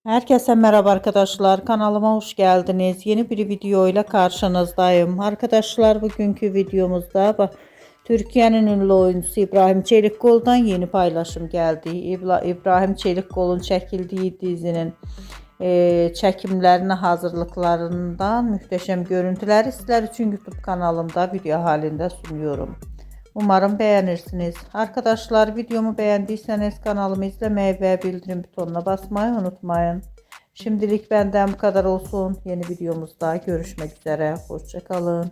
Herkese merhaba arkadaşlar. Kanalıma hoş geldiniz. Yeni bir video ile karşınızdayım. Arkadaşlar bugünkü videomuzda Türkiye'nin ünlü oyuncusu İbrahim Çelikkol'dan yeni paylaşım geldi. İbrahim Çelikkol'un çekildiği dizinin çekimlerine hazırlıklarından muhteşem görüntüleri sizler için YouTube kanalımda video halinde sunuyorum. Umarım beğenirsiniz. Arkadaşlar videomu beğendiyseniz kanalımı izlemeyi ve bildirim butonuna basmayı unutmayın. Şimdilik benden bu kadar olsun. Yeni videomuzda görüşmek üzere. Hoşça kalın.